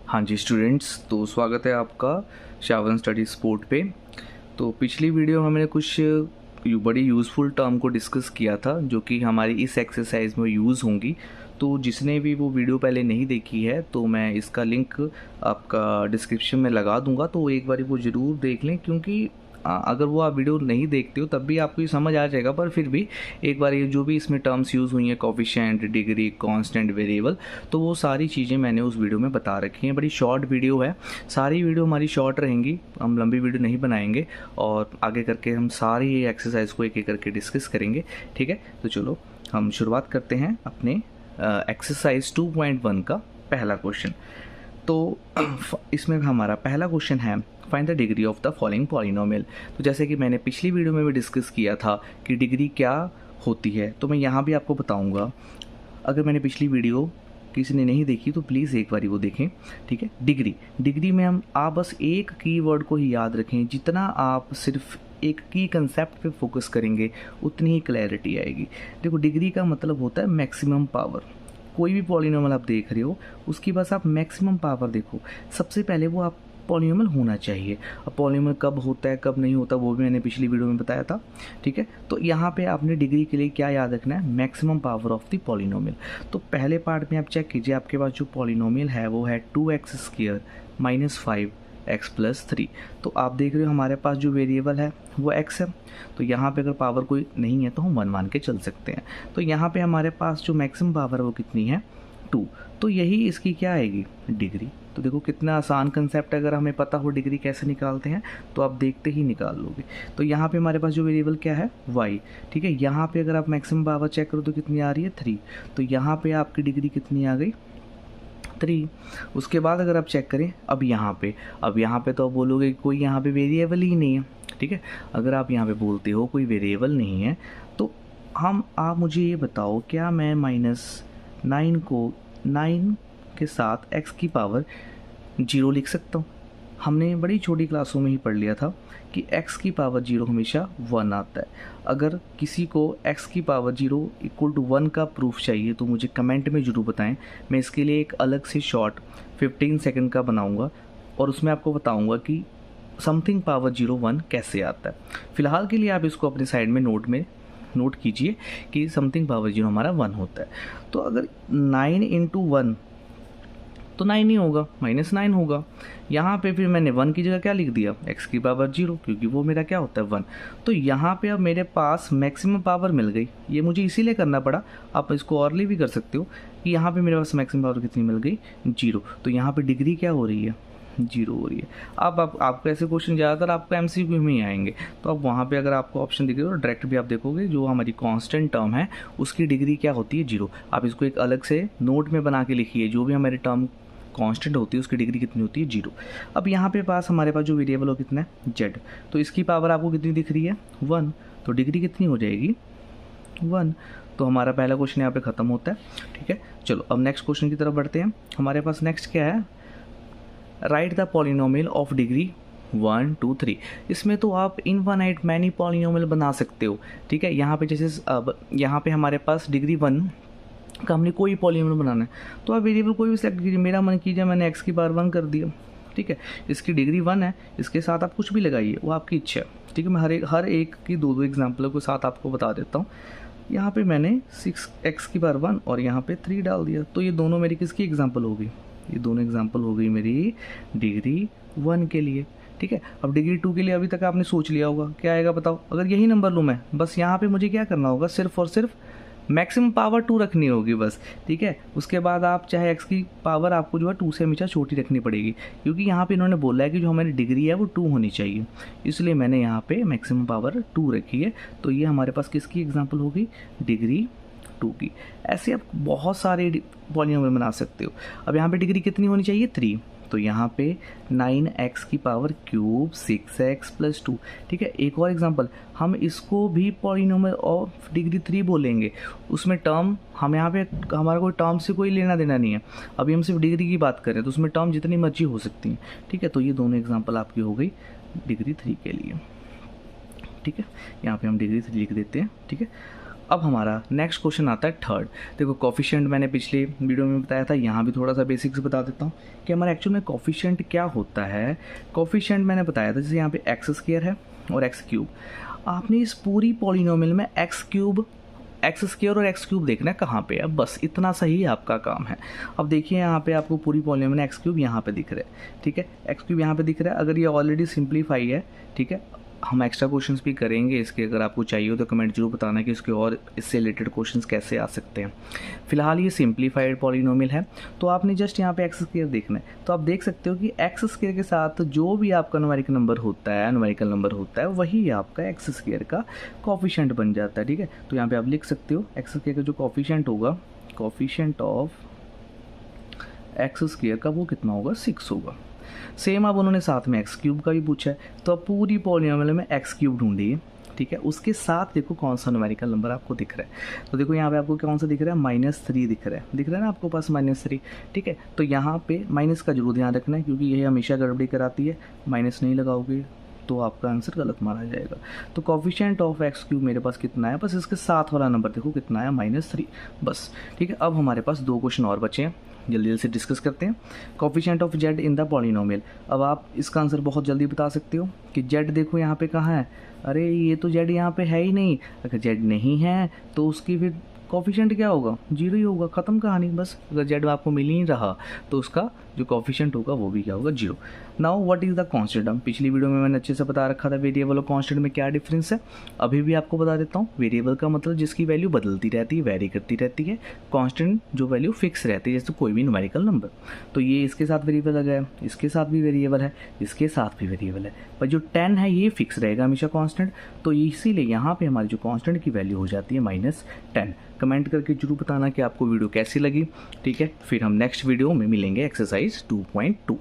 हाँ जी स्टूडेंट्स, तो स्वागत है आपका शावन स्टडी स्पोर्ट पे। तो पिछली वीडियो में हमने कुछ बड़ी यूज़फुल टर्म को डिस्कस किया था जो कि हमारी इस एक्सरसाइज में यूज़ होंगी। तो जिसने भी वो वीडियो पहले नहीं देखी है तो मैं इसका लिंक आपका डिस्क्रिप्शन में लगा दूंगा, तो एक बार वो ज़रूर देख लें, क्योंकि अगर वो आप वीडियो नहीं देखते हो तब भी आपको ये समझ आ जाएगा। पर फिर भी एक बार ये जो भी इसमें टर्म्स यूज़ हुई हैं, कोफिशिएंट, डिग्री, कांस्टेंट, वेरिएबल, तो वो सारी चीज़ें मैंने उस वीडियो में बता रखी हैं। बड़ी शॉर्ट वीडियो है, सारी वीडियो हमारी शॉर्ट रहेंगी, हम लंबी वीडियो नहीं बनाएंगे और आगे करके हम सारी ये एक्सरसाइज को एक एक करके डिस्कस करेंगे। ठीक है, तो चलो हम शुरुआत करते हैं अपने एक्सरसाइज 2.1 का पहला क्वेश्चन। तो इसमें हमारा पहला क्वेश्चन है find the degree of the following polynomial. तो जैसे कि मैंने पिछली वीडियो में भी डिस्कस किया था कि डिग्री क्या होती है, तो मैं यहाँ भी आपको बताऊँगा। अगर मैंने पिछली वीडियो किसी ने नहीं देखी तो प्लीज़ एक बारी वो देखें। ठीक है, डिग्री में आप बस एक कीवर्ड को ही याद रखें। जितना आप सिर्फ एक की कंसेप्ट पे फोकस करेंगे उतनी ही क्लैरिटी आएगी। देखो, डिग्री का मतलब होता है मैक्सिमम पावर। कोई भी पॉलिनोमियल आप देख रहे हो उसकी बस आप मैक्सिमम पावर देखो। सबसे पहले वो आप पॉलिनोमियल होना चाहिए। अब पॉलिनोमियल कब होता है कब नहीं होता वो भी मैंने पिछली वीडियो में बताया था। ठीक है, तो यहाँ पे आपने डिग्री के लिए क्या याद रखना है, maximum power of the polynomial. तो पहले पार्ट में आप चेक कीजिए, आपके पास जो पॉलिनोमियल है वो है 2x² - 5x + 3। तो आप देख रहे हो हमारे पास जो वेरिएबल है वो x है, तो यहाँ पे अगर पावर कोई नहीं है तो हम 1 मान के चल सकते हैं। तो यहाँ पे हमारे पास जो मैक्सिमम पावर है वो कितनी है, 2। तो यही इसकी क्या आएगी, डिग्री। तो देखो कितना आसान कंसेप्ट, अगर हमें पता हो डिग्री कैसे निकालते हैं तो आप देखते ही निकाल लोगे। तो यहाँ पे हमारे पास जो वेरिएबल क्या है, y। ठीक है, यहाँ पे अगर आप मैक्सिमम पावर चेक करो तो कितनी आ रही है, 3। तो यहाँ पे आपकी डिग्री कितनी आ गई, 3। उसके बाद अगर आप चेक करें अब यहाँ पे तो आप बोलोगे कोई यहाँ पे वेरिएबल ही नहीं है। ठीक है, अगर आप यहाँ पे बोलते हो कोई वेरिएबल नहीं है तो आप मुझे ये बताओ, क्या मैं -9 को 9 के साथ x की पावर 0 लिख सकता हूँ? हमने बड़ी छोटी क्लासों में ही पढ़ लिया था कि x की पावर 0 हमेशा 1 आता है। अगर किसी को x की पावर 0 = 1 का प्रूफ चाहिए तो मुझे कमेंट में ज़रूर बताएं। मैं इसके लिए एक अलग से शॉर्ट 15 सेकंड का बनाऊंगा और उसमें आपको बताऊंगा कि समथिंग पावर 0 1 कैसे आता है। फिलहाल के लिए आप इसको अपने साइड में नोट कीजिए कि समथिंग पावर 0 हमारा 1 होता है। तो अगर 9 × 1 तो 9 ही होगा, -9 होगा। यहाँ पे फिर मैंने 1 की जगह क्या लिख दिया, x की पावर 0, क्योंकि वो मेरा क्या होता है 1। तो यहाँ पे अब मेरे पास मैक्सिमम पावर मिल गई। ये मुझे इसीलिए करना पड़ा, आप इसको औरली भी कर सकते हो कि यहाँ पे मेरे पास मैक्सिमम पावर कितनी मिल गई, 0। तो यहाँ पे डिग्री क्या हो रही है, 0 हो रही है। अब आपको ऐसे क्वेश्चन ज़्यादातर आपको MCQ में ही आएंगे, तो अब वहाँ पे अगर आपको ऑप्शन दिखे तो डायरेक्ट भी आप देखोगे जो हमारी कांस्टेंट टर्म है उसकी डिग्री क्या होती है, 0। आप इसको एक अलग से नोट में बना के लिखिए, जो भी हमारी टर्म कांस्टेंट होती है उसकी डिग्री कितनी होती है, 0। अब यहाँ पे हमारे पास जो वेरिएबल हो कितना है, z। तो इसकी पावर आपको कितनी दिख रही है, 1। तो डिग्री कितनी हो जाएगी, 1। तो हमारा पहला क्वेश्चन यहाँ पे ख़त्म होता है। ठीक है, चलो अब नेक्स्ट क्वेश्चन की तरफ बढ़ते हैं। हमारे पास नेक्स्ट क्या है, right the polynomial of degree 1 2 3। इसमें तो आप इनफाइनाइट मैनी पॉलिनोमियल बना सकते हो। ठीक है, यहाँ पे जैसे अब यहाँ पे हमारे पास डिग्री 1 का हमने कोई पॉलिनोमियल बनाना है तो आप वेरिएबल कोई भी सेलेक्ट कीजिए। मेरा मन कीजिए मैंने x की पावर 1 कर दिया। ठीक है, इसकी डिग्री 1 है, इसके साथ आप कुछ भी लगाइए, वो आपकी इच्छा है। ठीक है, मैं हर एक की दो एग्जाम्पलों के साथ आपको बता देता हूँ। यहाँ पे मैंने 6x की पावर 1 और यहाँ पे 3 डाल दिया, तो ये दोनों मेरी किसकी एग्जाम्पल होगी, ये दोनों एग्जाम्पल हो गई मेरी डिग्री 1 के लिए। ठीक है, अब डिग्री 2 के लिए अभी तक आपने सोच लिया होगा क्या आएगा बताओ। अगर यही नंबर लूँ मैं, बस यहाँ पे मुझे क्या करना होगा, सिर्फ और सिर्फ मैक्सिमम पावर 2 रखनी होगी बस। ठीक है, उसके बाद आप चाहे x की पावर आपको जो है 2 से हमेशा छोटी रखनी पड़ेगी, क्योंकि यहाँ पे इन्होंने बोला है कि जो हमारी डिग्री है वो 2 होनी चाहिए, इसलिए मैंने यहाँ पे मैक्सिमम पावर 2 रखी है। तो ये हमारे पास किसकी एग्जांपल होगी, डिग्री 2 की। ऐसे आप बहुत सारे पॉलिनोमियल बना सकते हो। अब यहाँ पे डिग्री कितनी होनी चाहिए, 3। तो यहाँ पे 9x की पावर क्यूब 6x + 2। ठीक है, एक और एग्जांपल, हम इसको भी पॉलिनोमियल ऑफ डिग्री 3 बोलेंगे। उसमें टर्म हम यहाँ पे हमारा कोई टर्म से कोई लेना देना नहीं है, अभी हम सिर्फ डिग्री की बात करें तो उसमें टर्म जितनी मर्जी हो सकती हैं। ठीक है, तो ये दोनों एग्जांपल आपकी हो गई डिग्री 3 के लिए। ठीक है, यहाँ पे हम डिग्री 3 लिख देते हैं। ठीक है, अब हमारा नेक्स्ट क्वेश्चन आता है थर्ड। देखो कॉफिशिएंट मैंने पिछले वीडियो में बताया था, यहाँ भी थोड़ा सा बेसिक्स बता देता हूँ कि हमारा एक्चुअल में कॉफिशिएंट क्या होता है। कॉफिशिएंट मैंने बताया था, जैसे यहाँ पे एक्स स्क्वायर है और एक्स क्यूब। आपने इस पूरी पॉलिनोमियल में एक्स स्क्वायर और एक्स क्यूब देखना है कहाँ पे है, बस इतना सही आपका काम है। अब देखिए यहाँ पे आपको पूरी पॉलिनोमियल में एक्स क्यूब यहाँ पे दिख रहा है, ठीक है, एक्स क्यूब यहाँ पे दिख रहा है। अगर ये ऑलरेडी सिंप्लीफाई है, ठीक है, हम एक्स्ट्रा क्वेश्चंस भी करेंगे इसके, अगर आपको चाहिए हो तो कमेंट जरूर बताना कि उसके और इससे रिलेटेड क्वेश्चंस कैसे आ सकते हैं। फिलहाल ये सिंप्लीफाइड पॉलिनोमियल है, तो आपने जस्ट यहाँ पे एक्स स्क्वायर देखना है। तो आप देख सकते हो कि एक्स स्क्वायर के साथ जो भी आपका न्यूमेरिकल नंबर होता है वही आपका एक्स स्क्वायर का कोफिशिएंट बन जाता है, ठीक है। तो यहाँ पे आप लिख सकते हो एक्स स्क्वायर का जो कोफिशिएंट होगा, कोफिशिएंट ऑफ एक्स स्क्वायर का वो कितना होगा, 6 होगा। सेम अब उन्होंने साथ में एक्स क्यूब का भी पूछा है, तो अब पूरी पॉलिनोमियल में एक्स क्यूब ढूंढिए, ठीक है। उसके साथ देखो कौन सा न्यूमेरिकल नंबर आपको दिख रहा है। तो देखो यहाँ पे आपको कौन सा दिख रहा है, -3 दिख रहा है ना आपको पास -3, ठीक है। तो यहाँ पे माइनस का जरूर ध्यान रखना है, क्योंकि ये हमेशा गड़बड़ी कराती है। माइनस नहीं लगाओगे तो आपका आंसर गलत माना जाएगा। तो कोफिशिएंट ऑफ एक्स क्यूब मेरे पास कितना है, बस इसके साथ वाला नंबर देखो कितना है, -3, बस, ठीक है। अब हमारे पास 2 क्वेश्चन और बचे हैं, जल्दी से डिस्कस करते हैं। Coefficient of Z in the polynomial. अब आप इसका आंसर बहुत जल्दी बता सकते हो कि जेड देखो यहाँ पे कहाँ है, अरे ये तो जेड यहाँ पे है ही नहीं। अगर जेड नहीं है तो उसकी फिर कोफिशिएंट क्या होगा, 0 ही होगा, ख़त्म कहानी, बस। अगर जेड आपको मिल ही नहीं रहा तो उसका जो कोफिशिएंट होगा वो भी क्या होगा, 0। Now what is the constant. हम पिछली वीडियो में मैंने अच्छे से बता रखा था वेरिएबल और कांस्टेंट में क्या डिफरेंस है। अभी भी आपको बता देता हूँ। वेरिएबल का मतलब जिसकी वैल्यू बदलती रहती है, वेरी करती रहती है। कांस्टेंट जो वैल्यू फिक्स रहती है, जैसे कोई भी न्यूमेरिकल नंबर। तो ये इसके साथ वेरिएबल लगा है, इसके साथ भी वेरिएबल है, इसके साथ भी वेरिएबल है, पर जो 10 है ये फिक्स रहेगा हमेशा कांस्टेंट। तो इसीलिए यहाँ पे हमारी जो कांस्टेंट की वैल्यू हो जाती है -10। कमेंट करके जरूर बताना कि आपको वीडियो कैसी लगी, ठीक है। फिर हम नेक्स्ट वीडियो में मिलेंगे एक्सरसाइज 2.2।